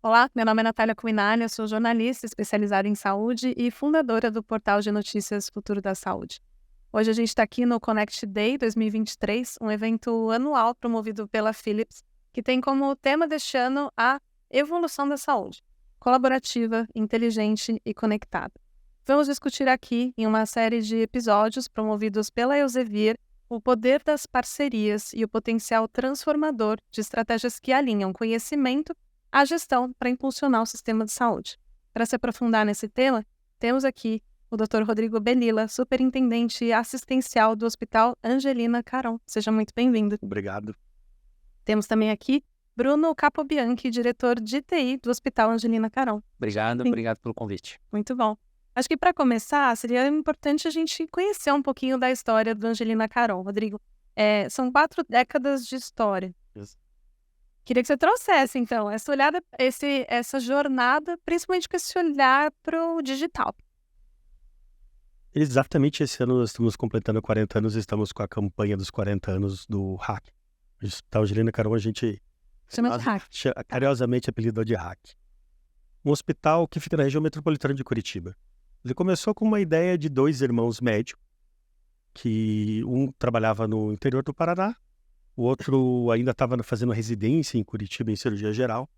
Olá, meu nome é Natália Cuminalha, sou jornalista especializada em saúde e fundadora do portal de notícias Futuro da Saúde. Hoje a gente está aqui no Connect Day 2023, um evento anual promovido pela Philips, que tem como tema deste ano a evolução da saúde, colaborativa, inteligente e conectada. Vamos discutir aqui, em uma série de episódios promovidos pela Elsevier, o poder das parcerias e o potencial transformador de estratégias que alinham conhecimento à gestão para impulsionar o sistema de saúde. Para se aprofundar nesse tema, temos aqui o Dr. Rodrigo Belilla, superintendente assistencial do Hospital Angelina Caron. Seja muito bem-vindo. Obrigado. Temos também aqui Bruno Capobianchi, diretor de TI do Hospital Angelina Caron. Obrigado, Sim. obrigado pelo convite. Muito bom. Acho que para começar, seria importante a gente conhecer um pouquinho da história do Angelina Caron. Rodrigo, são 4 décadas de história. Isso. Queria que você trouxesse, então, essa olhada, essa jornada, principalmente com esse olhar para o digital. Exatamente esse ano nós estamos completando 40 anos e estamos com a campanha dos 40 anos do Hack. O Hospital Angelina Caron a gente Chama de hack. carinhosamente apelidou de Hack. Um hospital que fica na região metropolitana de Curitiba. Ele começou com uma ideia de 2 irmãos médicos, que um trabalhava no interior do Paraná, o outro ainda estava fazendo residência em Curitiba em cirurgia geral,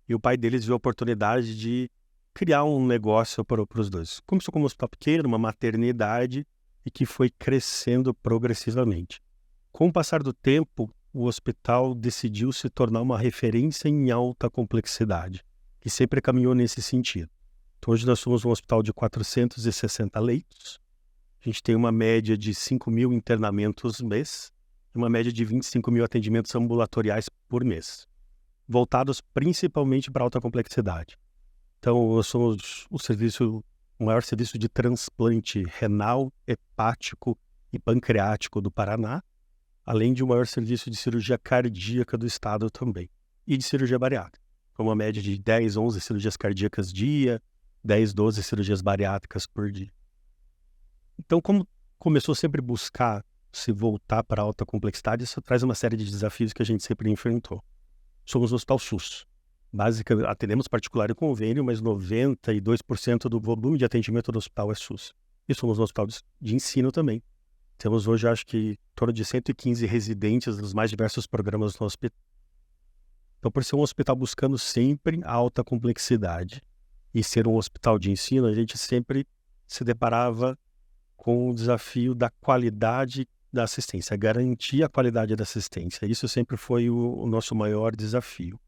e o pai deles viu a oportunidade de criar um negócio para os dois. Começou como um hospital pequeno, uma maternidade, e que foi crescendo progressivamente. Com o passar do tempo, o hospital decidiu se tornar uma referência em alta complexidade, que sempre caminhou nesse sentido. Então, hoje nós somos um hospital de 460 leitos, a gente tem uma média de 5.000 internamentos mês, e uma média de 25.000 atendimentos ambulatoriais por mês, voltados principalmente para alta complexidade. Então, nós somos o maior serviço de transplante renal, hepático e pancreático do Paraná, além de o maior serviço de cirurgia cardíaca do estado também, e de cirurgia bariátrica, com uma média de 10, 11 cirurgias cardíacas dia, 10, 12 cirurgias bariátricas por dia. Então, como começou sempre a buscar se voltar para alta complexidade, isso traz uma série de desafios que a gente sempre enfrentou. Somos um hospital SUS. Basicamente, atendemos particular e convênio, mas 92% do volume de atendimento do hospital é SUS. E somos um hospital de ensino também. Temos hoje, acho que, em torno de 115 residentes dos mais diversos programas no hospital. Então, por ser um hospital buscando sempre alta complexidade e ser um hospital de ensino, a gente sempre se deparava com o desafio da qualidade da assistência, garantir a qualidade da assistência. Isso sempre foi o nosso maior desafio.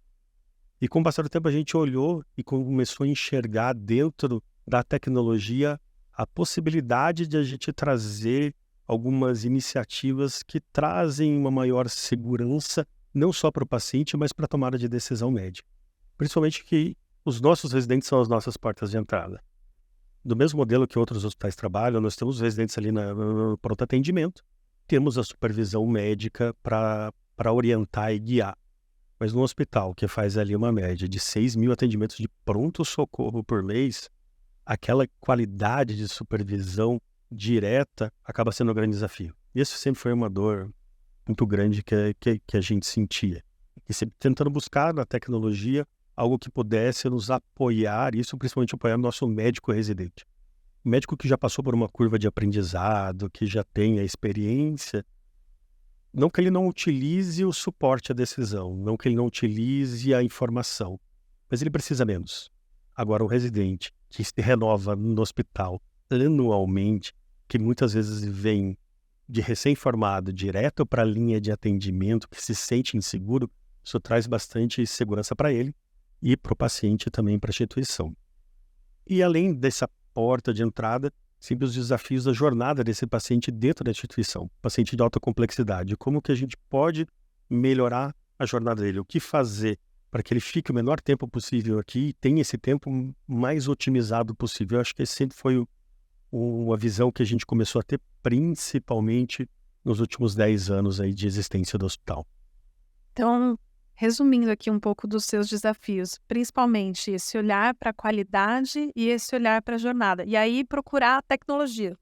E com o passar do tempo a gente olhou e começou a enxergar dentro da tecnologia a possibilidade de a gente trazer algumas iniciativas que trazem uma maior segurança, não só para o paciente, mas para a tomada de decisão médica. Principalmente que os nossos residentes são as nossas portas de entrada. Do mesmo modelo que outros hospitais trabalham, nós temos residentes ali no pronto atendimento, temos a supervisão médica para orientar e guiar. Mas no hospital, que faz ali uma média de 6.000 atendimentos de pronto-socorro por mês, aquela qualidade de supervisão direta acaba sendo um grande desafio. Isso sempre foi uma dor muito grande que a gente sentia. E sempre tentando buscar na tecnologia algo que pudesse nos apoiar, isso principalmente apoiar o nosso médico residente. O médico que já passou por uma curva de aprendizado, que já tem a experiência, não que ele não utilize o suporte à decisão, não que ele não utilize a informação, mas ele precisa menos. Agora, o residente que se renova no hospital anualmente, que muitas vezes vem de recém-formado direto para a linha de atendimento, que se sente inseguro, isso traz bastante segurança para ele e para o paciente também, para a instituição. E além dessa porta de entrada, sempre os desafios da jornada desse paciente dentro da instituição, paciente de alta complexidade. Como que a gente pode melhorar a jornada dele? O que fazer para que ele fique o menor tempo possível aqui e tenha esse tempo mais otimizado possível? Eu acho que esse sempre foi uma visão que a gente começou a ter, principalmente nos últimos 10 anos aí de existência do hospital. Então, resumindo aqui um pouco dos seus desafios, principalmente esse olhar para a qualidade e esse olhar para a jornada. E aí procurar a tecnologia.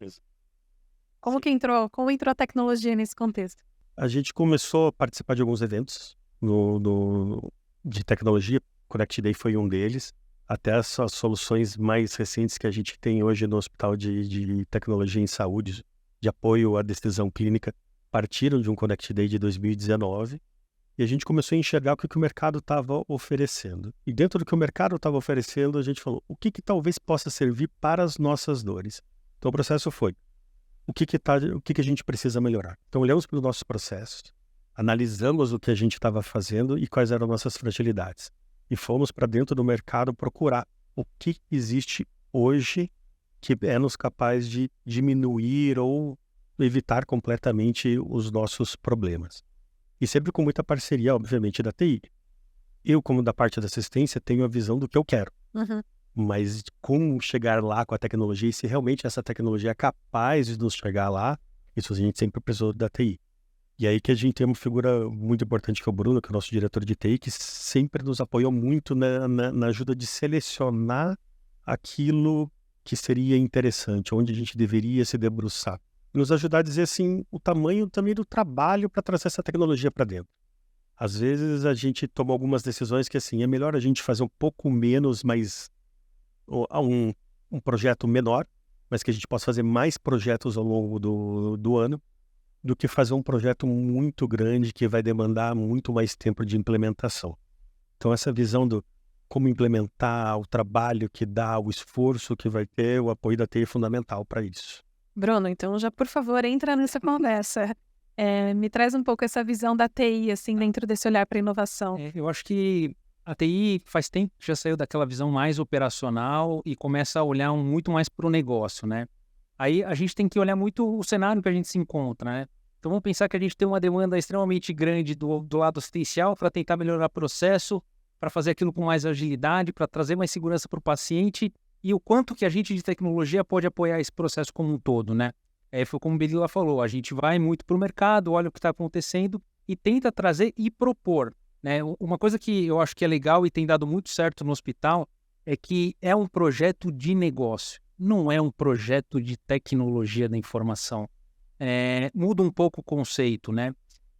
Como entrou a tecnologia nesse contexto? A gente começou a participar de alguns eventos de tecnologia, Connect Day foi um deles. Até as soluções mais recentes que a gente tem hoje no Hospital de Tecnologia em Saúde, de apoio à decisão clínica, partiram de um Connect Day de 2019. E a gente começou a enxergar o que o mercado estava oferecendo. E dentro do que o mercado estava oferecendo, a gente falou, o que talvez possa servir para as nossas dores? Então o processo foi, o que a gente precisa melhorar? Então olhamos para os nossos processos, analisamos o que a gente estava fazendo e quais eram nossas fragilidades. E fomos para dentro do mercado procurar o que existe hoje que é nos capaz de diminuir ou evitar completamente os nossos problemas. E sempre com muita parceria, obviamente, da TI. Eu, como da parte da assistência, tenho a visão do que eu quero. Uhum. Mas como chegar lá com a tecnologia e se realmente essa tecnologia é capaz de nos chegar lá, isso a gente sempre precisou da TI. E aí que a gente tem uma figura muito importante que é o Bruno, que é o nosso diretor de TI, que sempre nos apoiou muito na ajuda de selecionar aquilo que seria interessante, onde a gente deveria se debruçar. Nos ajudar a dizer assim, o tamanho também do trabalho para trazer essa tecnologia para dentro. Às vezes a gente toma algumas decisões que assim, é melhor a gente fazer um pouco menos, mas um projeto menor, mas que a gente possa fazer mais projetos ao longo do ano, do que fazer um projeto muito grande que vai demandar muito mais tempo de implementação. Então essa visão do como implementar, o trabalho que dá, o esforço que vai ter, o apoio da TI é fundamental para isso. Bruno, então já, por favor, entra nessa conversa. Me traz um pouco essa visão da TI, assim, dentro desse olhar para a inovação. Eu acho que a TI faz tempo que já saiu daquela visão mais operacional e começa a olhar muito mais para o negócio, né? Aí a gente tem que olhar muito o cenário que a gente se encontra, né? Então vamos pensar que a gente tem uma demanda extremamente grande do lado assistencial para tentar melhorar o processo, para fazer aquilo com mais agilidade, para trazer mais segurança para o paciente e o quanto que a gente de tecnologia pode apoiar esse processo como um todo, né? Foi como o Belila falou, a gente vai muito para o mercado, olha o que está acontecendo e tenta trazer e propor, né? Uma coisa que eu acho que é legal e tem dado muito certo no hospital é que é um projeto de negócio, não é um projeto de tecnologia da informação. Muda um pouco o conceito, né?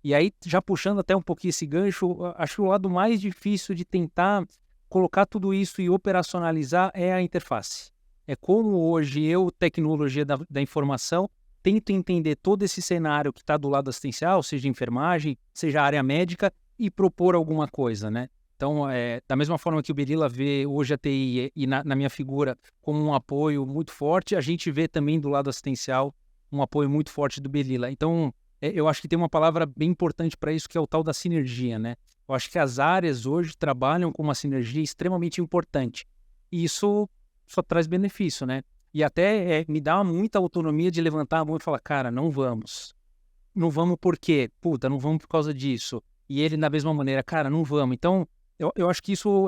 E aí, já puxando até um pouquinho esse gancho, acho que o lado mais difícil de tentar colocar tudo isso e operacionalizar é a interface. É como hoje eu, tecnologia da informação, tento entender todo esse cenário que está do lado assistencial, seja enfermagem, seja área médica, e propor alguma coisa, né? Então, da mesma forma que o Belila vê hoje a TI e na minha figura como um apoio muito forte, a gente vê também do lado assistencial um apoio muito forte do Belila. Então, eu acho que tem uma palavra bem importante para isso, que é o tal da sinergia, né? Eu acho que as áreas hoje trabalham com uma sinergia extremamente importante. E isso só traz benefício, né? E até me dá muita autonomia de levantar a mão e falar, cara, não vamos. Não vamos por quê? Puta, não vamos por causa disso. E ele, da mesma maneira, cara, não vamos. Então, eu acho que isso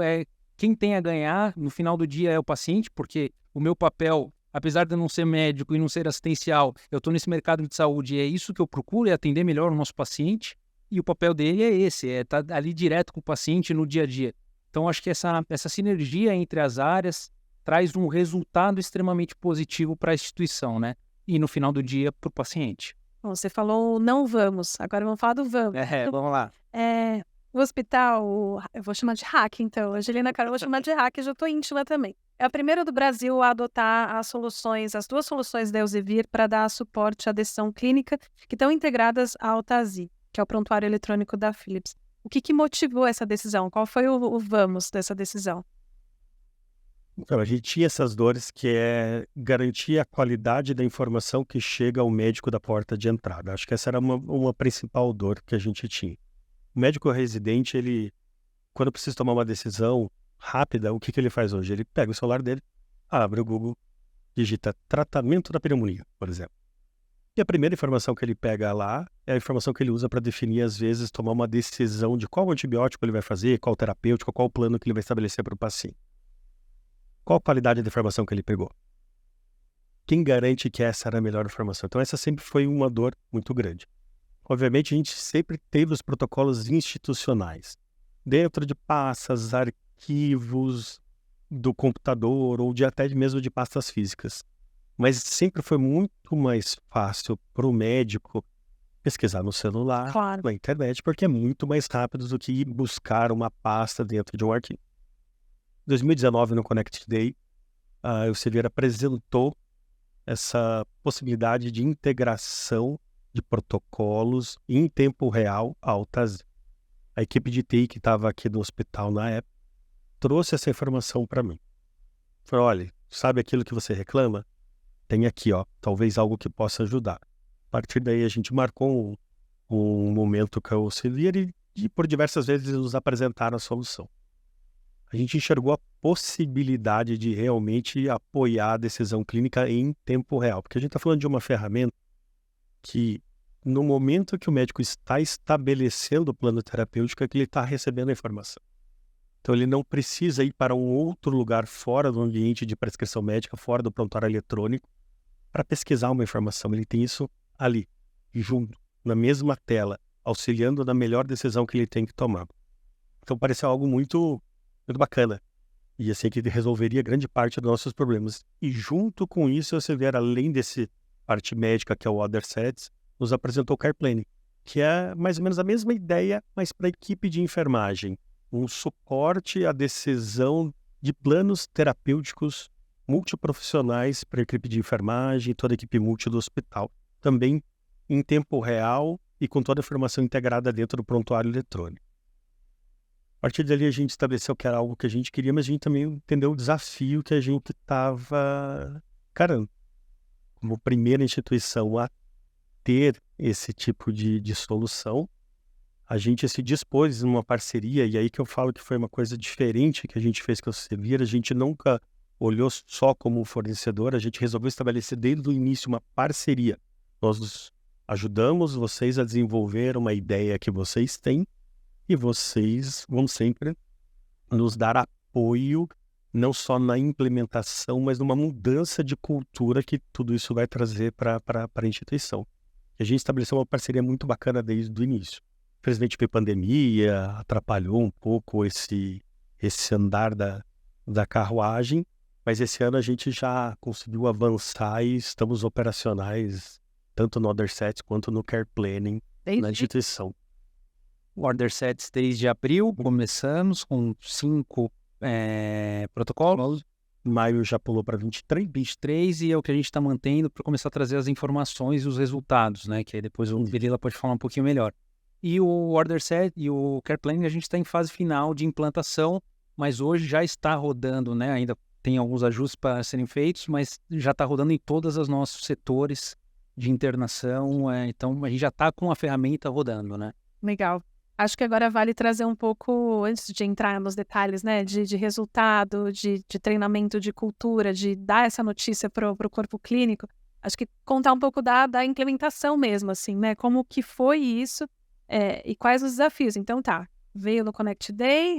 quem tem a ganhar no final do dia é o paciente, porque o meu papel, apesar de eu não ser médico e não ser assistencial, eu estou nesse mercado de saúde e é isso que eu procuro, é atender melhor o nosso paciente. E o papel dele é esse, estar ali direto com o paciente no dia a dia. Então, acho que essa sinergia entre as áreas traz um resultado extremamente positivo para a instituição, né? E no final do dia, para o paciente. Bom, você falou não vamos, agora vamos falar do vamos. Vamos lá. O hospital, eu vou chamar de hack, então. Angelina, cara, eu vou chamar de hack, eu já estou íntima também. É a primeira do Brasil a adotar as duas soluções da Elsevier para dar suporte à decisão clínica que estão integradas ao TASI, que é o prontuário eletrônico da Philips. O que motivou essa decisão? Qual foi o vamos dessa decisão? Então, a gente tinha essas dores que é garantir a qualidade da informação que chega ao médico da porta de entrada. Acho que essa era uma principal dor que a gente tinha. O médico residente, ele, quando precisa tomar uma decisão rápida, o que ele faz hoje? Ele pega o celular dele, abre o Google, digita tratamento da pneumonia, por exemplo. E a primeira informação que ele pega lá é a informação que ele usa para definir, às vezes, tomar uma decisão de qual antibiótico ele vai fazer, qual terapêutico, qual plano que ele vai estabelecer para o paciente. Qual a qualidade da informação que ele pegou? Quem garante que essa era a melhor informação? Então, essa sempre foi uma dor muito grande. Obviamente, a gente sempre teve os protocolos institucionais. Dentro de pastas, arquivos do computador ou até mesmo de pastas físicas. Mas sempre foi muito mais fácil para o médico pesquisar no celular, Claro. na internet, porque é muito mais rápido do que ir buscar uma pasta dentro de um arquivo. Em 2019, no Connect Day, a Elsevier apresentou essa possibilidade de integração de protocolos em tempo real ao TASI. A equipe de TI que estava aqui no hospital na época trouxe essa informação para mim. Falou, olha, sabe aquilo que você reclama? Tem aqui, ó, talvez algo que possa ajudar. A partir daí a gente marcou um momento com a Elsevier e por diversas vezes nos apresentaram a solução. A gente enxergou a possibilidade de realmente apoiar a decisão clínica em tempo real, porque a gente está falando de uma ferramenta que, no momento que o médico está estabelecendo o plano terapêutico, é que ele está recebendo a informação. Então, ele não precisa ir para um outro lugar fora do ambiente de prescrição médica, fora do prontuário eletrônico, para pesquisar uma informação. Ele tem isso ali, junto, na mesma tela, auxiliando na melhor decisão que ele tem que tomar. Então, pareceu algo muito bacana. E assim que resolveria grande parte dos nossos problemas. E junto com isso, você vê, além desse parte médica, que é o Other Sets, nos apresentou o Care Planning, que é mais ou menos a mesma ideia, mas para a equipe de enfermagem. Um suporte à decisão de planos terapêuticos multiprofissionais para a equipe de enfermagem e toda a equipe multi do hospital. Também em tempo real e com toda a informação integrada dentro do prontuário eletrônico. A partir dali a gente estabeleceu que era algo que a gente queria, mas a gente também entendeu o desafio que a gente estava encarando. Como primeira instituição a ter esse tipo de solução, a gente se dispôs numa parceria, e aí que eu falo que foi uma coisa diferente que a gente fez com a Elsevier. A gente nunca olhou só como um fornecedor, a gente resolveu estabelecer desde o início uma parceria. Nós ajudamos vocês a desenvolver uma ideia que vocês têm, e vocês vão sempre nos dar apoio, não só na implementação, mas numa mudança de cultura que tudo isso vai trazer para a instituição. E a gente estabeleceu uma parceria muito bacana desde o início. Infelizmente veio pandemia, atrapalhou um pouco esse andar da carruagem, mas esse ano a gente já conseguiu avançar e estamos operacionais tanto no Other Sets quanto no Care Planning na instituição. Order Sets desde abril, começamos com 5 protocolos. Maio já pulou para 23, e é o que a gente está mantendo para começar a trazer as informações e os resultados, né? Que aí depois o Virila pode falar um pouquinho melhor. E o Order Set e o Care Planning a gente está em fase final de implantação, mas hoje já está rodando, né? Ainda tem alguns ajustes para serem feitos, mas já está rodando em todos os nossos setores de internação. Então a gente já está com a ferramenta rodando, né? Legal. Acho que agora vale trazer um pouco, antes de entrar nos detalhes, né, de resultado, de treinamento, de cultura, de dar essa notícia para o corpo clínico, acho que contar um pouco da implementação mesmo, assim, né, como que foi isso e quais os desafios. Então veio no Connect Day,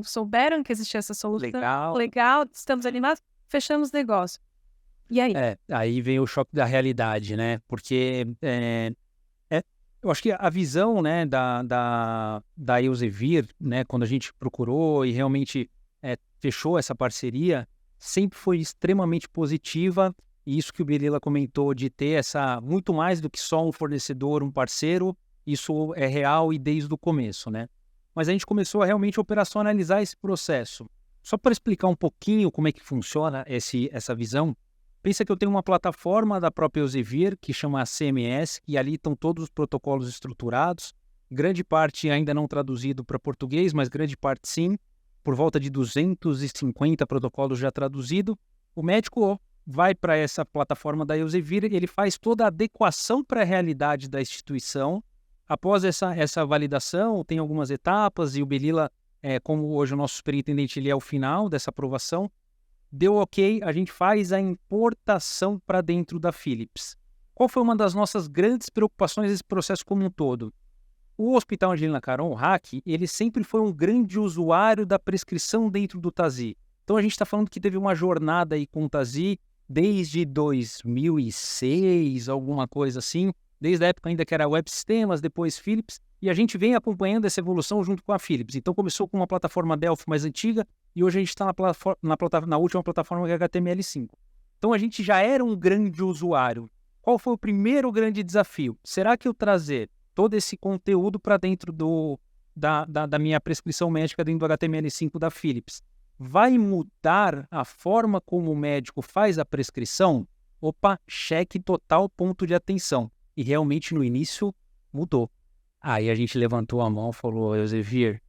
souberam que existia essa solução. Legal, estamos animados, fechamos o negócio. E aí? Aí vem o choque da realidade, né, porque... eu acho que a visão, né, da Elsevier, né, quando a gente procurou e realmente fechou essa parceria, sempre foi extremamente positiva. E isso que o Virila comentou de ter muito mais do que só um fornecedor, um parceiro, isso é real e desde o começo, né? Mas a gente começou a realmente operacionalizar esse processo. Só para explicar um pouquinho como é que funciona essa visão, pensa que eu tenho uma plataforma da própria Elsevier que chama CMS, e ali estão todos os protocolos estruturados, grande parte ainda não traduzido para português, mas grande parte sim, por volta de 250 protocolos já traduzido. O médico vai para essa plataforma da Elsevier, ele faz toda a adequação para a realidade da instituição. Após essa validação, tem algumas etapas, e o Belila, como hoje o nosso superintendente, ele é o final dessa aprovação. Deu ok, a gente faz a importação para dentro da Philips. Qual foi uma das nossas grandes preocupações nesse processo como um todo? O Hospital Angelina Caron, o RAC, ele sempre foi um grande usuário da prescrição dentro do TASI. Então a gente está falando que teve uma jornada aí com o TASI desde 2006, alguma coisa assim, desde a época ainda que era Web Sistemas, depois Philips, e a gente vem acompanhando essa evolução junto com a Philips. Então começou com uma plataforma Delphi mais antiga, e hoje a gente está na última plataforma que é HTML5. Então a gente já era um grande usuário. Qual foi o primeiro grande desafio? Será que eu trazer todo esse conteúdo para dentro da minha prescrição médica dentro do HTML5 da Philips vai mudar a forma como o médico faz a prescrição? Opa, cheque total, ponto de atenção. E realmente no início mudou. Aí a gente levantou a mão e falou, Elsevier,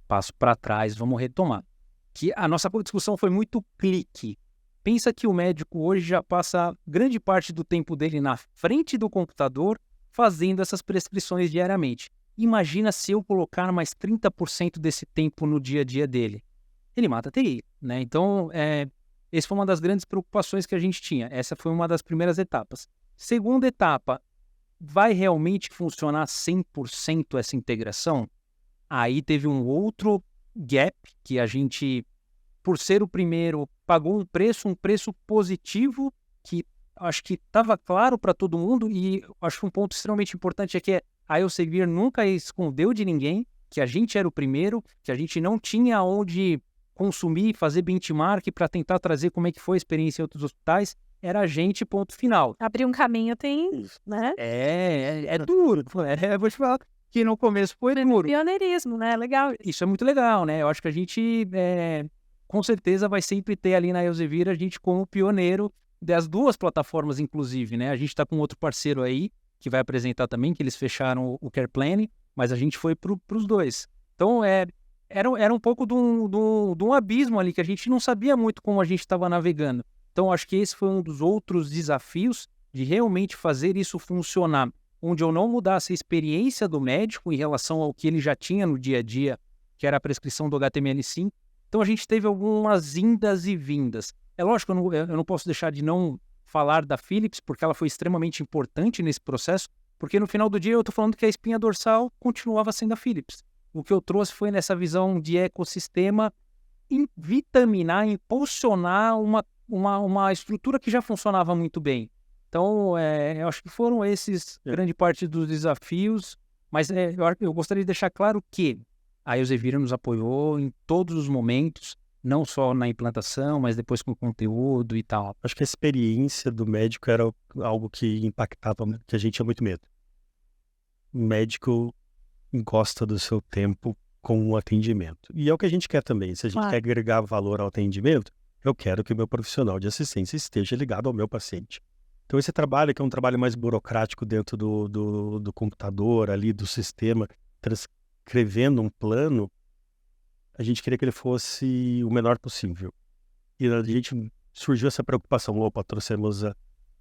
passo para trás, vamos retomar. Que a nossa discussão foi muito clique. Pensa que o médico hoje já passa grande parte do tempo dele na frente do computador fazendo essas prescrições diariamente. Imagina se eu colocar mais 30% desse tempo no dia a dia dele. Ele mata a TI, né? Então, essa foi uma das grandes preocupações que a gente tinha. Essa foi uma das primeiras etapas. Segunda etapa, vai realmente funcionar 100% essa integração? Aí teve um outro gap que a gente, por ser o primeiro, pagou um preço positivo, que acho que estava claro para todo mundo, e acho que um ponto extremamente importante é que a Elsevier nunca escondeu de ninguém que a gente era o primeiro, que a gente não tinha onde consumir, fazer benchmark para tentar trazer como é que foi a experiência em outros hospitais, era a gente, ponto final. Abrir um caminho tem, né? É duro. Vou te falar que no começo foi duro. Pioneirismo, né? Legal. Isso é muito legal, né? Eu acho que a gente, com certeza, vai sempre ter ali na Elsevier a gente como pioneiro das duas plataformas, inclusive, né? A gente está com outro parceiro aí, que vai apresentar também, que eles fecharam o Care Planning, mas a gente foi para os dois. Então, era um pouco de um abismo ali, que a gente não sabia muito como a gente estava navegando. Então, acho que esse foi um dos outros desafios de realmente fazer isso funcionar, onde eu não mudasse a experiência do médico em relação ao que ele já tinha no dia a dia, que era a prescrição do HTML5. Então, a gente teve algumas indas e vindas. É lógico, eu não posso deixar de não falar da Philips, porque ela foi extremamente importante nesse processo, porque no final do dia eu estou falando que a espinha dorsal continuava sendo a Philips. O que eu trouxe foi nessa visão de ecossistema, vitaminar, impulsionar uma estrutura que já funcionava muito bem. Então, eu acho que foram esses grande parte dos desafios, mas eu gostaria de deixar claro que a Elsevier nos apoiou em todos os momentos, não só na implantação, mas depois com conteúdo e tal. Acho que a experiência do médico era algo que impactava, que a gente tinha muito medo. O médico gosta do seu tempo com o atendimento. E é o que a gente quer também. Se a gente quer agregar valor ao atendimento, eu quero que o meu profissional de assistência esteja ligado ao meu paciente. Então, esse trabalho, que é um trabalho mais burocrático dentro do computador, ali do sistema, transcrevendo um plano, a gente queria que ele fosse o menor possível. E a gente surgiu essa preocupação, trouxemos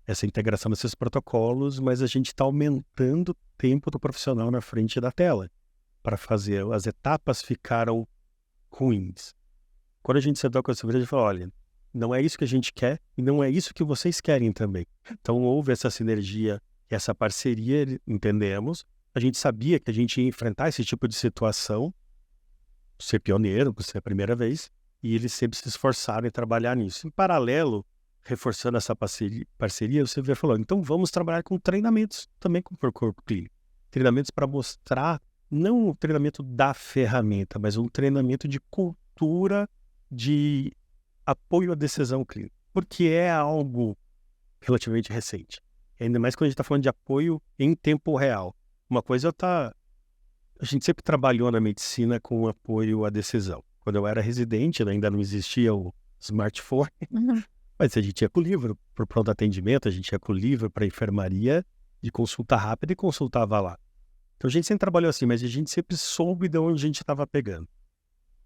essa integração desses protocolos, mas a gente está aumentando o tempo do profissional na frente da tela para fazer. As etapas ficaram ruins. Quando a gente sentou com a Elsevier, a gente falou, olha, não é isso que a gente quer e não é isso que vocês querem também. Então houve essa sinergia, essa parceria, entendemos. A gente sabia que a gente ia enfrentar esse tipo de situação, ser pioneiro, por ser a primeira vez, e eles sempre se esforçaram em trabalhar nisso. Em paralelo, reforçando essa parceria, o Elsevier falou, então vamos trabalhar com treinamentos também com o corpo clínico. Treinamentos para mostrar, não o treinamento da ferramenta, mas um treinamento de cultura de apoio à decisão clínica, porque é algo relativamente recente. Ainda mais quando a gente está falando de apoio em tempo real. Uma coisa a gente sempre trabalhou na medicina com apoio à decisão. Quando eu era residente, ainda não existia o smartphone, mas a gente ia com o livro para o pronto atendimento, a gente ia com o livro para a enfermaria de consulta rápida e consultava lá. Então a gente sempre trabalhou assim, mas a gente sempre soube de onde a gente estava pegando.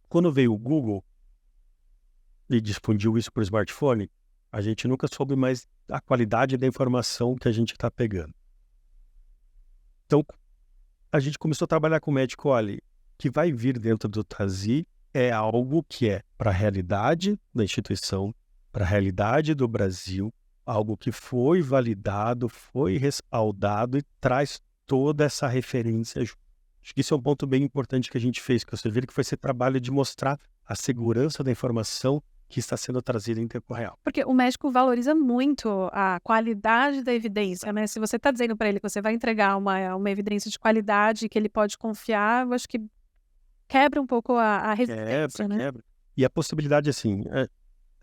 Quando veio o Google e difundiu isso para o smartphone, a gente nunca soube mais a qualidade da informação que a gente está pegando. Então, a gente começou a trabalhar com o médico, olha, que vai vir dentro do TASI é algo que é para a realidade da instituição, para a realidade do Brasil, algo que foi validado, foi respaldado e traz toda essa referência. Acho que isso é um ponto bem importante que a gente fez com a Elsevier, que foi esse trabalho de mostrar a segurança da informação que está sendo trazida em tempo real. Porque o médico valoriza muito a qualidade da evidência, né? Se você está dizendo para ele que você vai entregar uma evidência de qualidade que ele pode confiar, eu acho que quebra um pouco a resistência, né? Quebra. E a possibilidade, assim,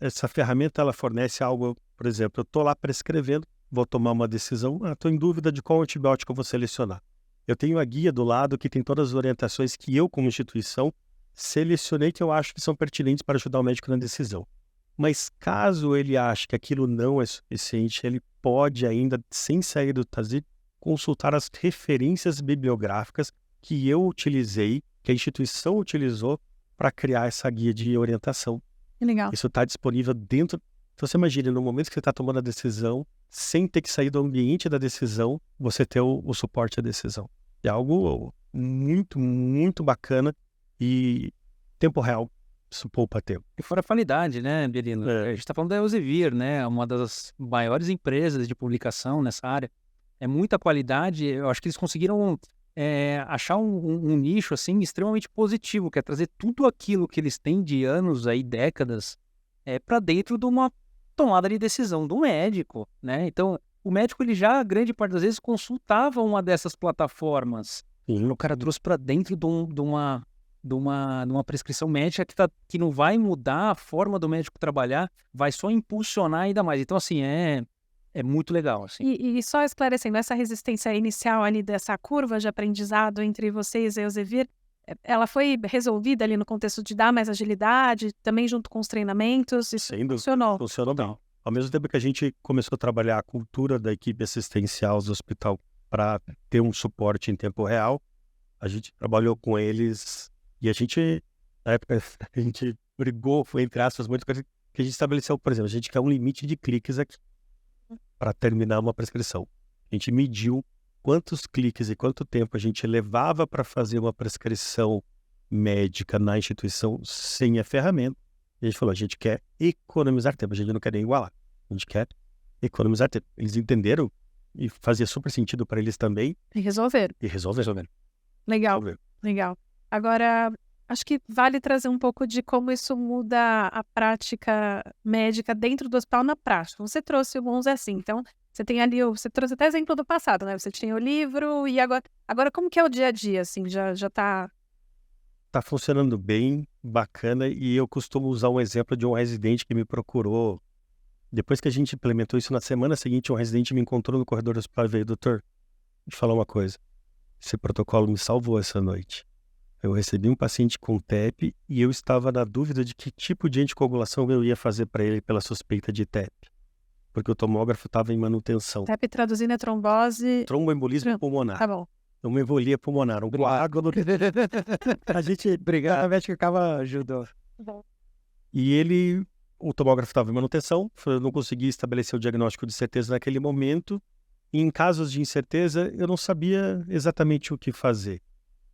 essa ferramenta, ela fornece algo, por exemplo, eu estou lá prescrevendo, vou tomar uma decisão, estou em dúvida de qual antibiótico eu vou selecionar. Eu tenho a guia do lado que tem todas as orientações que eu, como instituição, selecionei que eu acho que são pertinentes para ajudar o médico na decisão. Mas caso ele ache que aquilo não é suficiente, ele pode ainda, sem sair do TASI, consultar as referências bibliográficas que eu utilizei, que a instituição utilizou para criar essa guia de orientação. Que legal. Isso está disponível dentro. Então você imagina, no momento que você está tomando a decisão, sem ter que sair do ambiente da decisão, você ter o suporte à decisão. É algo muito, muito bacana e tempo real. Isso poupa tempo. E fora a qualidade, né, Bielino? A gente está falando da Elsevier, né? Uma das maiores empresas de publicação nessa área. É muita qualidade. Eu acho que eles conseguiram achar um nicho assim extremamente positivo, que é trazer tudo aquilo que eles têm de anos, aí, décadas, para dentro de uma tomada de decisão do médico, né? Então, o médico, ele já, grande parte das vezes, consultava uma dessas plataformas. Sim. O cara trouxe para dentro de uma prescrição médica que não vai mudar a forma do médico trabalhar, vai só impulsionar ainda mais. Então, assim, é muito legal. Assim. E só esclarecendo, essa resistência inicial ali dessa curva de aprendizado entre vocês e a Elsevier, ela foi resolvida ali no contexto de dar mais agilidade, também junto com os treinamentos? Isso funcionou? Funcionou bem. Ao mesmo tempo que a gente começou a trabalhar a cultura da equipe assistencial do hospital para ter um suporte em tempo real, a gente trabalhou com eles e a gente, na época, a gente brigou, foi entre aspas, muito coisa que a gente estabeleceu, por exemplo, a gente quer um limite de cliques aqui para terminar uma prescrição. A gente mediu quantos cliques e quanto tempo a gente levava para fazer uma prescrição médica na instituição sem a ferramenta. E a gente falou, a gente quer economizar tempo, a gente não quer nem igualar, a gente quer economizar tempo. Eles entenderam e fazia super sentido para eles também. E resolveram. Legal. Legal. Agora, acho que vale trazer um pouco de como isso muda a prática médica dentro do hospital na prática. Você trouxe alguns assim, então você tem ali, você trouxe até exemplo do passado, né? Você tinha o livro e agora como que é o dia a dia, assim, já tá... Tá funcionando bem, bacana, e eu costumo usar um exemplo de um residente que me procurou. Depois que a gente implementou isso, na semana seguinte, um residente me encontrou no corredor do hospital e veio, doutor, deixa eu falar uma coisa, esse protocolo me salvou essa noite. Eu recebi um paciente com TEP e eu estava na dúvida de que tipo de anticoagulação eu ia fazer para ele pela suspeita de TEP. Porque o tomógrafo estava em manutenção. TEP traduzindo é trombose... Tromboembolismo pulmonar. Tá bom. Uma embolia pulmonar, um coágulo. A gente brigava, a médica ajudou. E o tomógrafo estava em manutenção, eu não conseguia estabelecer o diagnóstico de certeza naquele momento. E em casos de incerteza, eu não sabia exatamente o que fazer.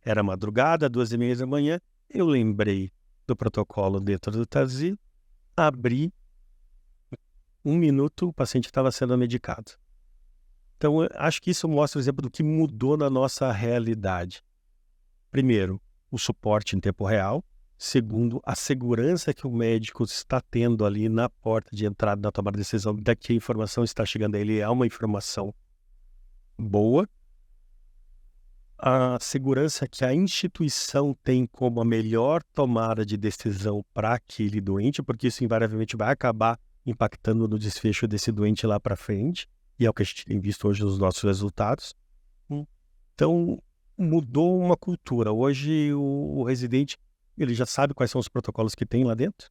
Era madrugada, 2h30 da manhã, eu lembrei do protocolo dentro do TASI, abri, 1 minuto, o paciente estava sendo medicado. Então, eu acho que isso mostra o exemplo do que mudou na nossa realidade. Primeiro, o suporte em tempo real. Segundo, a segurança que o médico está tendo ali na porta de entrada na tomada de decisão, de que a informação está chegando a ele é uma informação boa. A segurança que a instituição tem como a melhor tomada de decisão para aquele doente, porque isso invariavelmente vai acabar impactando no desfecho desse doente lá para frente, e é o que a gente tem visto hoje nos nossos resultados. Então, mudou uma cultura. Hoje, o residente, ele já sabe quais são os protocolos que tem lá dentro.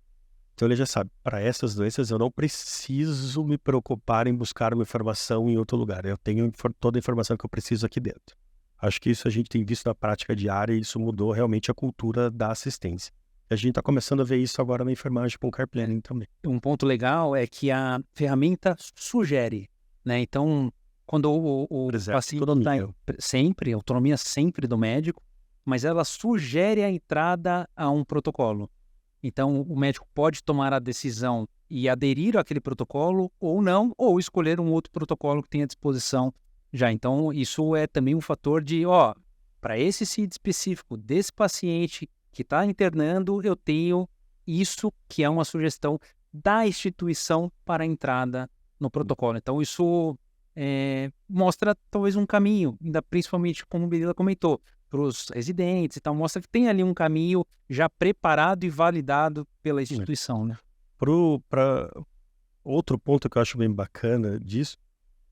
Então, ele já sabe, para essas doenças eu não preciso me preocupar em buscar uma informação em outro lugar. Eu tenho toda a informação que eu preciso aqui dentro. Acho que isso a gente tem visto na prática diária e isso mudou realmente a cultura da assistência. A gente está começando a ver isso agora na enfermagem com o care planning também. Um ponto legal é que a ferramenta sugere, né? Então, quando o paciente está autonomia sempre do médico, mas ela sugere a entrada a um protocolo. Então, o médico pode tomar a decisão e aderir àquele protocolo ou não, ou escolher um outro protocolo que tenha à disposição já. Então, isso é também um fator de, para esse CID específico desse paciente que está internando, eu tenho isso que é uma sugestão da instituição para a entrada no protocolo. Então, isso mostra talvez um caminho, ainda principalmente como o Bilila comentou, para os residentes e tal, mostra que tem ali um caminho já preparado e validado pela instituição, né? Para outro ponto que eu acho bem bacana disso,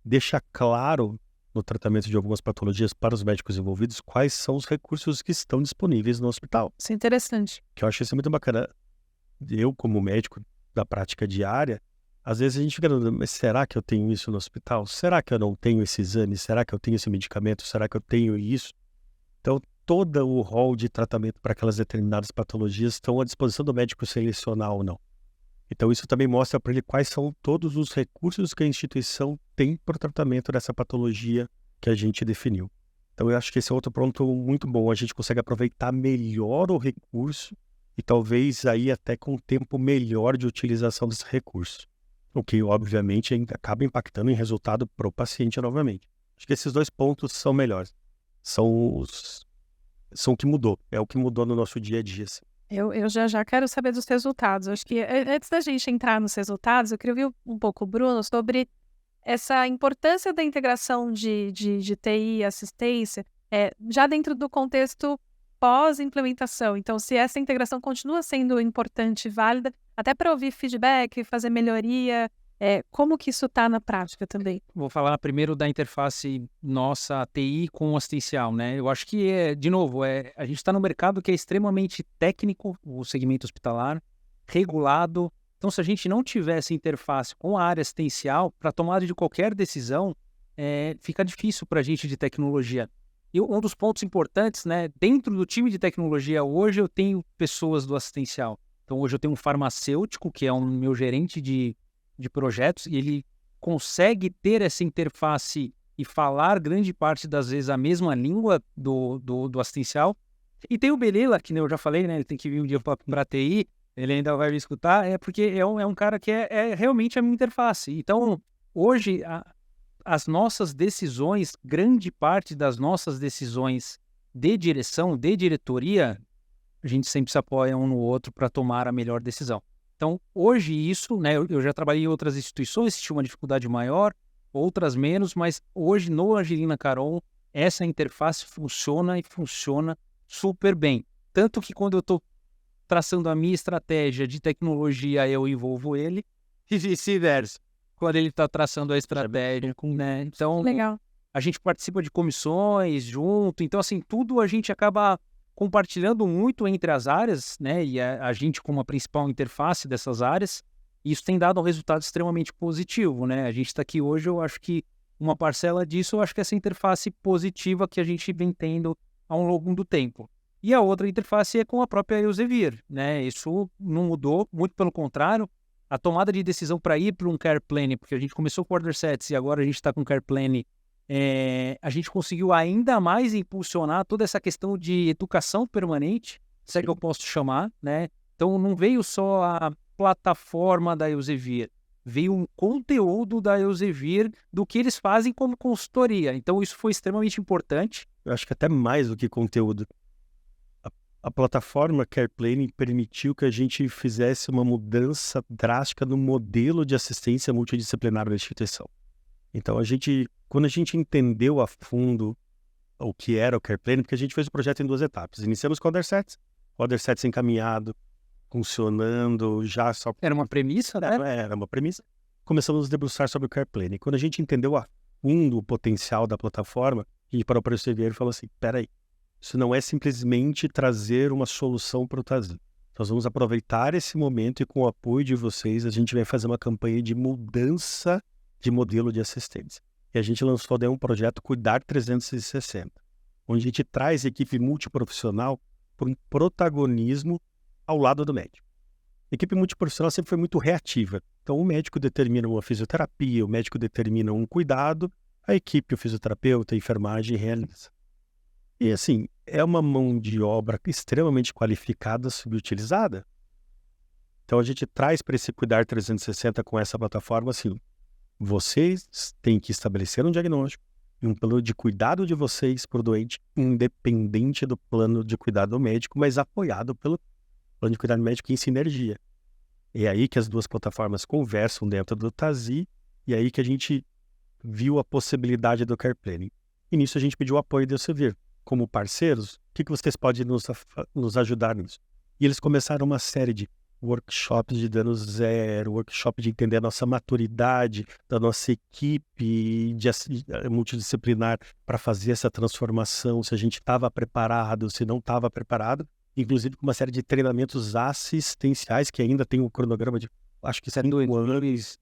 deixa claro no tratamento de algumas patologias para os médicos envolvidos, quais são os recursos que estão disponíveis no hospital. Isso é interessante. Que eu acho isso muito bacana. Eu, como médico da prática diária, às vezes a gente fica, mas será que eu tenho isso no hospital? Será que eu não tenho esse exame? Será que eu tenho esse medicamento? Será que eu tenho isso? Então, todo o rol de tratamento para aquelas determinadas patologias estão à disposição do médico selecionar ou não. Então, isso também mostra para ele quais são todos os recursos que a instituição tem para o tratamento dessa patologia que a gente definiu. Então, eu acho que esse é outro ponto muito bom. A gente consegue aproveitar melhor o recurso e talvez aí até com um tempo melhor de utilização desse recurso. O que, obviamente, acaba impactando em resultado para o paciente novamente. Acho que esses 2 pontos são melhores. São o que mudou. É o que mudou no nosso dia a dia. Assim. Eu já quero saber dos resultados. Acho que antes da gente entrar nos resultados, eu queria ouvir um pouco o Bruno sobre essa importância da integração de TI e assistência, já dentro do contexto pós-implementação. Então, se essa integração continua sendo importante e válida, até para ouvir feedback, fazer melhoria, como que isso está na prática também? Vou falar primeiro da interface nossa TI com o assistencial, né? Eu acho que, de novo, a gente está no mercado que é extremamente técnico, o segmento hospitalar, regulado. Então, se a gente não tiver essa interface com a área assistencial, para a tomada de qualquer decisão, fica difícil para a gente de tecnologia. E um dos pontos importantes, né? Dentro do time de tecnologia, hoje eu tenho pessoas do assistencial. Então, hoje eu tenho um farmacêutico, que é o meu gerente de projetos, e ele consegue ter essa interface e falar grande parte das vezes a mesma língua do assistencial. E tem o Belela, que eu já falei, né? Ele tem que vir um dia para a TI, ele ainda vai me escutar, porque é um cara que é realmente a minha interface. Então, hoje, as nossas decisões, grande parte das nossas decisões de direção, de diretoria, a gente sempre se apoia um no outro para tomar a melhor decisão. Então, hoje isso, né, eu já trabalhei em outras instituições, tinha uma dificuldade maior, outras menos, mas hoje no Angelina Caron, essa interface funciona e funciona super bem. Tanto que quando eu estou traçando a minha estratégia de tecnologia, eu envolvo ele, e vice-versa, quando ele está traçando a estratégia, né? Então, Legal. A gente participa de comissões junto, então assim, tudo a gente acaba compartilhando muito entre as áreas, né? E a gente como a principal interface dessas áreas, e isso tem dado um resultado extremamente positivo, né? A gente está aqui hoje, eu acho que uma parcela disso, eu acho que essa interface positiva que a gente vem tendo ao longo do tempo. E a outra interface é com a própria Elsevier, né? Isso não mudou, muito pelo contrário. A tomada de decisão para ir para um Care Plan, porque a gente começou com Order Sets e agora a gente está com Care Plan, a gente conseguiu ainda mais impulsionar toda essa questão de educação permanente, se é que eu posso chamar, né? Então não veio só a plataforma da Elsevier, veio um conteúdo da Elsevier do que eles fazem como consultoria. Então isso foi extremamente importante. Eu acho que até mais do que conteúdo. A plataforma Care Planning permitiu que a gente fizesse uma mudança drástica no modelo de assistência multidisciplinar da instituição. Então, quando a gente entendeu a fundo o que era o Care Planning, porque a gente fez o projeto em 2 etapas. Iniciamos com o Order Sets encaminhado, funcionando, já só... Era uma premissa, né? Era uma premissa. Começamos a nos debruçar sobre o Care Planning. Quando a gente entendeu a fundo o potencial da plataforma, a gente parou para o e falou assim, peraí, isso não é simplesmente trazer uma solução para o TASI. Nós vamos aproveitar esse momento e com o apoio de vocês, a gente vai fazer uma campanha de mudança de modelo de assistência. E a gente lançou daí um projeto Cuidar 360, onde a gente traz a equipe multiprofissional para um protagonismo ao lado do médico. A equipe multiprofissional sempre foi muito reativa. Então o médico determina uma fisioterapia, o médico determina um cuidado, a equipe, o fisioterapeuta, a enfermagem realiza. E assim, é uma mão de obra extremamente qualificada, subutilizada. Então a gente traz para esse Cuidar 360 com essa plataforma assim, vocês têm que estabelecer um diagnóstico e um plano de cuidado de vocês para o doente, independente do plano de cuidado médico, mas apoiado pelo plano de cuidado médico em sinergia. É aí que as 2 plataformas conversam dentro do TASI e aí que a gente viu a possibilidade do Care Planning. E nisso a gente pediu o apoio do Elsevier. Como parceiros, o que vocês podem nos ajudar nisso? E eles começaram uma série de workshop de dano zero, workshop de entender a nossa maturidade, da nossa equipe multidisciplinar para fazer essa transformação, se a gente estava preparado, se não estava preparado, inclusive com uma série de treinamentos assistenciais, que ainda tem um cronograma de, acho que 5 anos,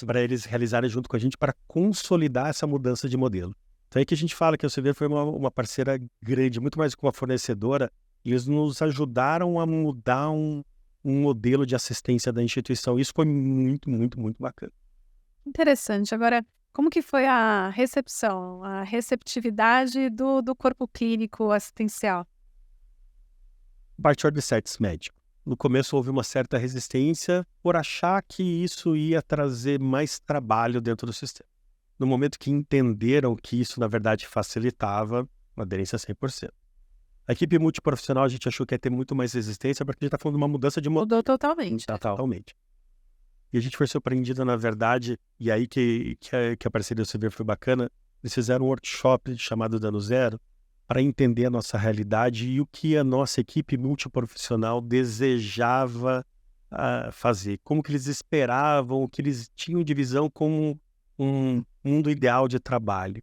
para eles realizarem junto com a gente, para consolidar essa mudança de modelo. Então é que a gente fala que a Severo foi uma parceira grande, muito mais que uma fornecedora. Eles nos ajudaram a mudar um modelo de assistência da instituição. Isso foi muito, muito, muito bacana. Interessante. Agora, como que foi a recepção, a receptividade do corpo clínico assistencial? Parte de sets médico. No começo houve uma certa resistência por achar que isso ia trazer mais trabalho dentro do sistema. No momento que entenderam que isso, na verdade, facilitava, uma aderência 100%. A equipe multiprofissional, a gente achou que ia ter muito mais resistência, porque a gente está falando de uma mudança de modelo. Mudou totalmente. Totalmente. E a gente foi surpreendido, na verdade, e aí que a parceria do Severo foi bacana, eles fizeram um workshop chamado Dano Zero, para entender a nossa realidade e o que a nossa equipe multiprofissional desejava fazer, como que eles esperavam, o que eles tinham de visão como um mundo ideal de trabalho.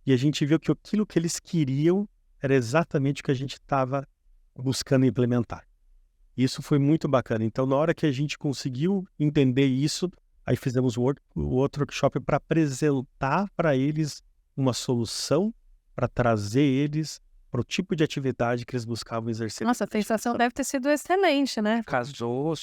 E a gente viu que aquilo que eles queriam era exatamente o que a gente estava buscando implementar. Isso foi muito bacana. Então, na hora que a gente conseguiu entender isso, aí fizemos o outro workshop para apresentar para eles uma solução, para trazer eles para o tipo de atividade que eles buscavam exercer. Nossa, a sensação deve ter sido excelente, né? Casou.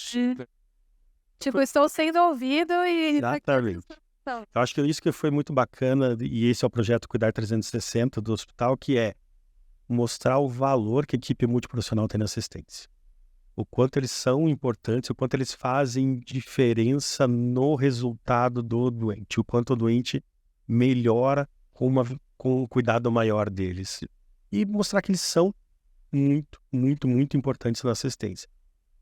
Tipo, estou sendo ouvido e... Exatamente. Eu acho que isso que foi muito bacana, e esse é o projeto Cuidar 360 do hospital, que é mostrar o valor que a equipe multiprofissional tem na assistência. O quanto eles são importantes, o quanto eles fazem diferença no resultado do doente, o quanto o doente melhora com um cuidado maior deles. E mostrar que eles são muito, muito, muito importantes na assistência.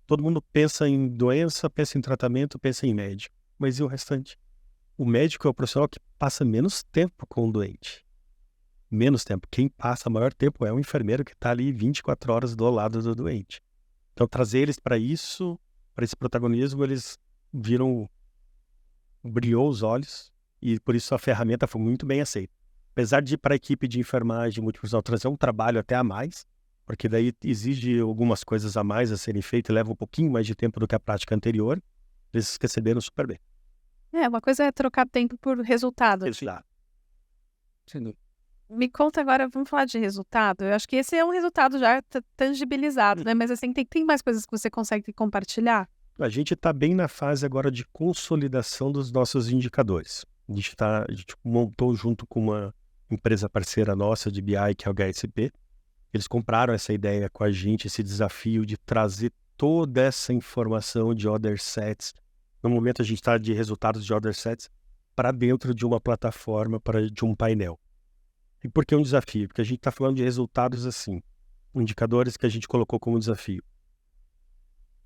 Todo mundo pensa em doença, pensa em tratamento, pensa em médico. Mas e o restante? O médico é o profissional que passa menos tempo com o doente. Menos tempo. Quem passa maior tempo é o enfermeiro que está ali 24 horas do lado do doente. Então, trazer eles para isso, para esse protagonismo, eles brilhou os olhos, e por isso a ferramenta foi muito bem aceita. Apesar de para a equipe de enfermagem multiprofissional trazer um trabalho até a mais, porque daí exige algumas coisas a mais a serem feitas e leva um pouquinho mais de tempo do que a prática anterior, eles receberam super bem. Uma coisa é trocar tempo por resultado. Exato. Me conta agora, vamos falar de resultado. Eu acho que esse é um resultado já tangibilizado, né? Mas assim, tem mais coisas que você consegue compartilhar? A gente está bem na fase agora de consolidação dos nossos indicadores. A gente montou junto com uma empresa parceira nossa de BI, que é o HSP. Eles compraram essa ideia com a gente, esse desafio de trazer toda essa informação de order sets. No momento a gente está de resultados de order sets para dentro de uma plataforma, de um painel. E por que um desafio? Porque a gente está falando de resultados assim, indicadores que a gente colocou como desafio.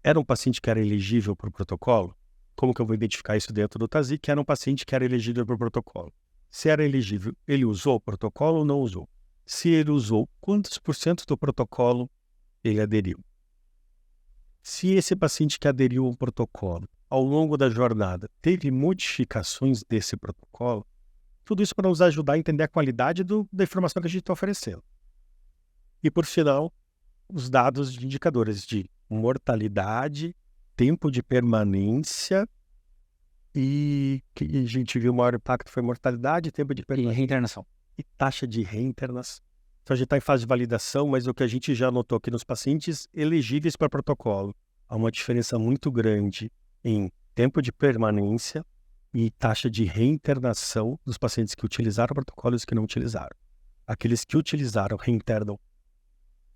Era um paciente que era elegível para o protocolo? Como que eu vou identificar isso dentro do TASI, que era um paciente que era elegível para o protocolo? Se era elegível, ele usou o protocolo ou não usou? Se ele usou, quantos % do protocolo ele aderiu? Se esse paciente que aderiu ao protocolo, ao longo da jornada, teve modificações desse protocolo, tudo isso para nos ajudar a entender a qualidade da informação que a gente está oferecendo. E, por final, os dados de indicadores de mortalidade, tempo de permanência, e que a gente viu o maior impacto foi mortalidade, tempo de permanência e reinternação. E taxa de reinternação. Então, a gente está em fase de validação, mas o que a gente já notou aqui nos pacientes elegíveis para protocolo, há uma diferença muito grande em tempo de permanência e taxa de reinternação dos pacientes que utilizaram o protocolo e os que não utilizaram. Aqueles que utilizaram reinternam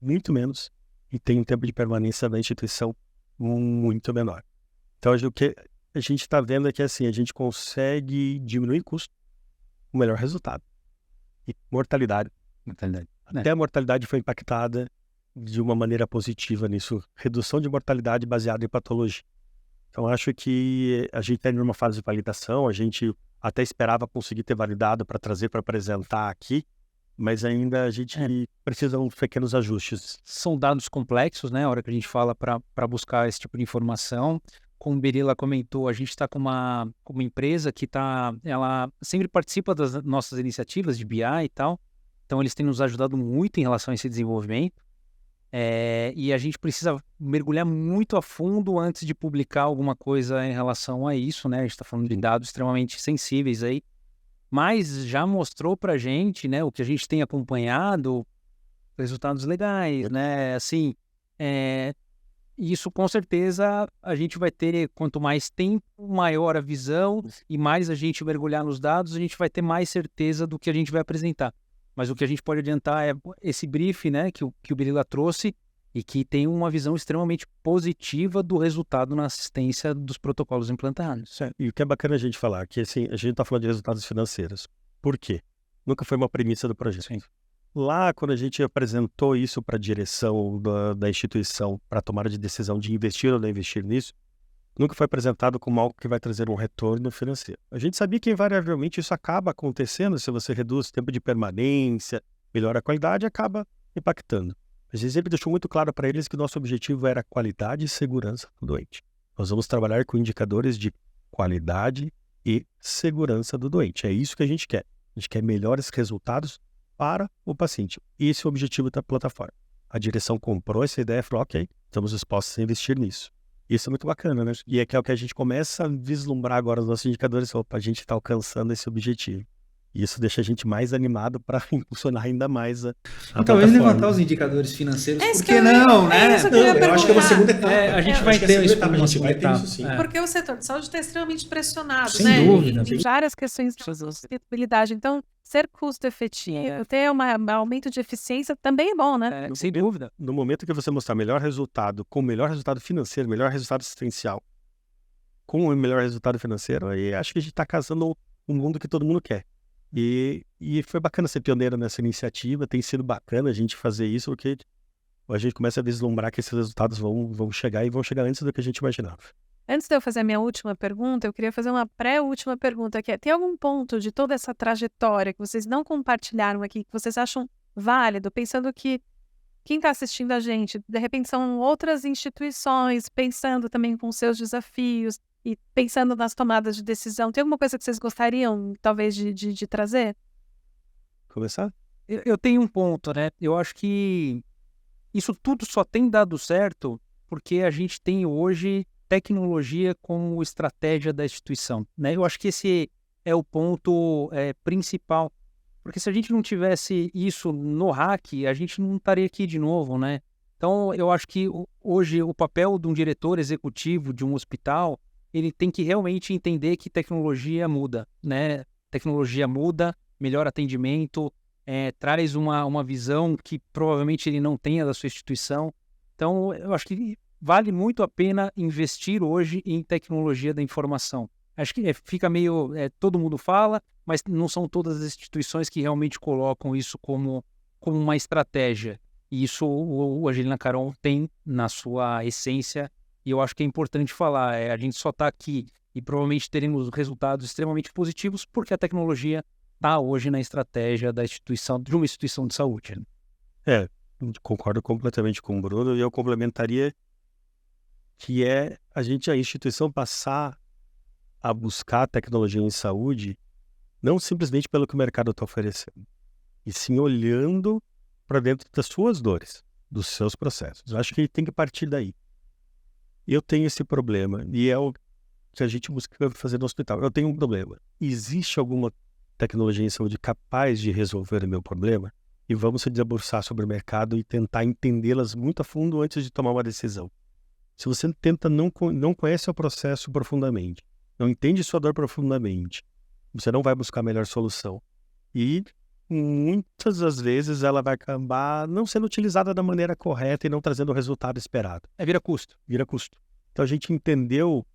muito menos e têm um tempo de permanência na instituição muito menor. Então, o que a gente está vendo é que assim, a gente consegue diminuir custo, o melhor resultado. E mortalidade. Até a mortalidade foi impactada de uma maneira positiva nisso. Redução de mortalidade baseada em patologia. Então, acho que a gente está em uma fase de validação, a gente até esperava conseguir ter validado para trazer para apresentar aqui, mas ainda a gente precisa de uns pequenos ajustes. São dados complexos, né? A hora que a gente fala para buscar esse tipo de informação. Como o Birila comentou, a gente está com uma empresa que ela sempre participa das nossas iniciativas de BI e tal. Então, eles têm nos ajudado muito em relação a esse desenvolvimento. E a gente precisa mergulhar muito a fundo antes de publicar alguma coisa em relação a isso, né? A gente está falando de dados extremamente sensíveis aí. Mas já mostrou para a gente, né, o que a gente tem acompanhado, resultados legais, né? Assim, isso com certeza a gente vai ter, quanto mais tempo, maior a visão e mais a gente mergulhar nos dados, a gente vai ter mais certeza do que a gente vai apresentar. Mas o que a gente pode adiantar é esse brief, né, que o Birila trouxe e que tem uma visão extremamente positiva do resultado na assistência dos protocolos implantados. Certo. E o que é bacana a gente falar, que assim, a gente está falando de resultados financeiros. Por quê? Nunca foi uma premissa do projeto. Sim. Lá, quando a gente apresentou isso para a direção da instituição, para a tomada de decisão de investir ou não investir nisso, nunca foi apresentado como algo que vai trazer um retorno financeiro. A gente sabia que, invariavelmente, isso acaba acontecendo se você reduz o tempo de permanência, melhora a qualidade, acaba impactando. A gente sempre deixou muito claro para eles que nosso objetivo era qualidade e segurança do doente. Nós vamos trabalhar com indicadores de qualidade e segurança do doente. É isso que a gente quer. A gente quer melhores resultados para o paciente. Esse é o objetivo da plataforma. A direção comprou essa ideia e falou, ok, estamos dispostos a investir nisso. Isso é muito bacana, né? E é que é o que a gente começa a vislumbrar agora nos nossos indicadores. Opa, a gente está alcançando esse objetivo. E isso deixa a gente mais animado para impulsionar ainda mais a talvez plataforma. levantar os indicadores financeiros, É isso por que que eu- não, é né? isso que eu ia Eu acho que é uma perguntar. segunda etapa. A gente Eu vai acho que ter é a isso segunda etapa, como a gente vai ter etapa. isso sim. Porque o setor de saúde está extremamente pressionado, Sem né? dúvida. Em várias questões de sustentabilidade. Então, ser custo efetivo, ter um aumento de eficiência também é bom, né? Sem dúvida. No momento que você mostrar melhor resultado, com melhor resultado financeiro, melhor resultado assistencial, com o melhor resultado financeiro, aí acho que a gente está casando o mundo que todo mundo quer. E foi bacana ser pioneiro nessa iniciativa, tem sido bacana a gente fazer isso, porque a gente começa a vislumbrar que esses resultados vão chegar e vão chegar antes do que a gente imaginava. Antes de eu fazer a minha última pergunta, eu queria fazer uma pré-última pergunta, que é, tem algum ponto de toda essa trajetória que vocês não compartilharam aqui, que vocês acham válido, pensando que quem está assistindo a gente, de repente são outras instituições, pensando também com seus desafios e pensando nas tomadas de decisão. Tem alguma coisa que vocês gostariam, talvez, de trazer? Começar? Eu tenho um ponto, né? Eu acho que isso tudo só tem dado certo porque a gente tem hoje tecnologia como estratégia da instituição, né? Eu acho que esse é o ponto principal, porque se a gente não tivesse isso no hack, a gente não estaria aqui de novo, né? Então, eu acho que hoje o papel de um diretor executivo de um hospital, ele tem que realmente entender que tecnologia muda, né? Tecnologia muda, melhor atendimento, traz uma visão que provavelmente ele não tenha da sua instituição. Então, eu acho que vale muito a pena investir hoje em tecnologia da informação. Acho que fica meio... todo mundo fala, mas não são todas as instituições que realmente colocam isso como uma estratégia. E isso o Angelina Caron tem na sua essência, e eu acho que é importante falar. A gente só está aqui e provavelmente teremos resultados extremamente positivos porque a tecnologia está hoje na estratégia da instituição, de uma instituição de saúde. Concordo completamente com o Bruno, e eu complementaria que a instituição passar a buscar tecnologia em saúde, não simplesmente pelo que o mercado está oferecendo, e sim olhando para dentro das suas dores, dos seus processos. Eu acho que tem que partir daí. Eu tenho esse problema, e é o que a gente busca fazer no hospital. Eu tenho um problema. Existe alguma tecnologia em saúde capaz de resolver o meu problema? E vamos se debruçar sobre o mercado e tentar entendê-las muito a fundo antes de tomar uma decisão. Se você não conhece o processo profundamente, não entende sua dor profundamente, você não vai buscar a melhor solução. E muitas das vezes ela vai acabar não sendo utilizada da maneira correta e não trazendo o resultado esperado. Vira custo. Vira custo. Então a gente entendeu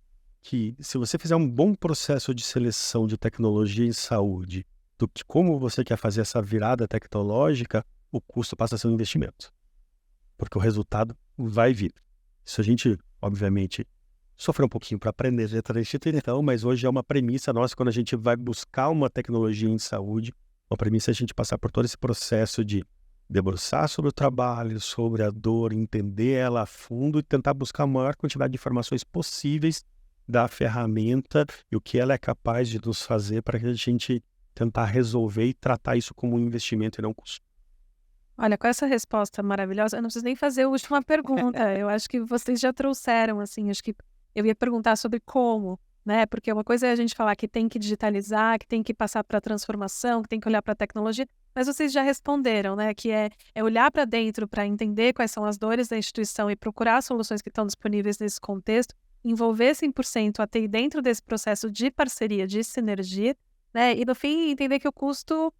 que se você fizer um bom processo de seleção de tecnologia em saúde, do que como você quer fazer essa virada tecnológica, o custo passa a ser um investimento. Porque o resultado vai vir. Isso a gente, obviamente, sofreu um pouquinho para aprender dentro da instituição, mas hoje é uma premissa nossa quando a gente vai buscar uma tecnologia em saúde, Uma premissa é a gente passar por todo esse processo de debruçar sobre o trabalho, sobre a dor, entender ela a fundo e tentar buscar a maior quantidade de informações possíveis da ferramenta e o que ela é capaz de nos fazer para que a gente tentar resolver e tratar isso como um investimento e não custo. Olha, com essa resposta maravilhosa, eu não preciso nem fazer a última pergunta. Eu acho que vocês já trouxeram, assim, acho que eu ia perguntar sobre como, né? Porque uma coisa é a gente falar que tem que digitalizar, que tem que passar para a transformação, que tem que olhar para a tecnologia, mas vocês já responderam, né? Que é olhar para dentro para entender quais são as dores da instituição e procurar soluções que estão disponíveis nesse contexto, envolver 100% a TI dentro desse processo de parceria, de sinergia, né? E no fim, entender que o custo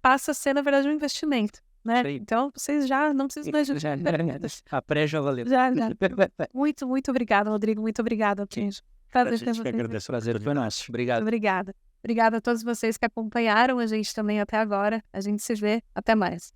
passa a ser, na verdade, um investimento. Né? Isso aí. Então, vocês já não precisam mais de perguntas. A pré já valeu. Já. Muito, muito obrigada, Rodrigo. Muito obrigada, Kenji. Prazer A ter gente que vocês. agradece a Prazer foi oportunidade. nosso. Obrigado. Obrigada. Obrigada a todos vocês que acompanharam a gente também até agora. A gente se vê. Até mais.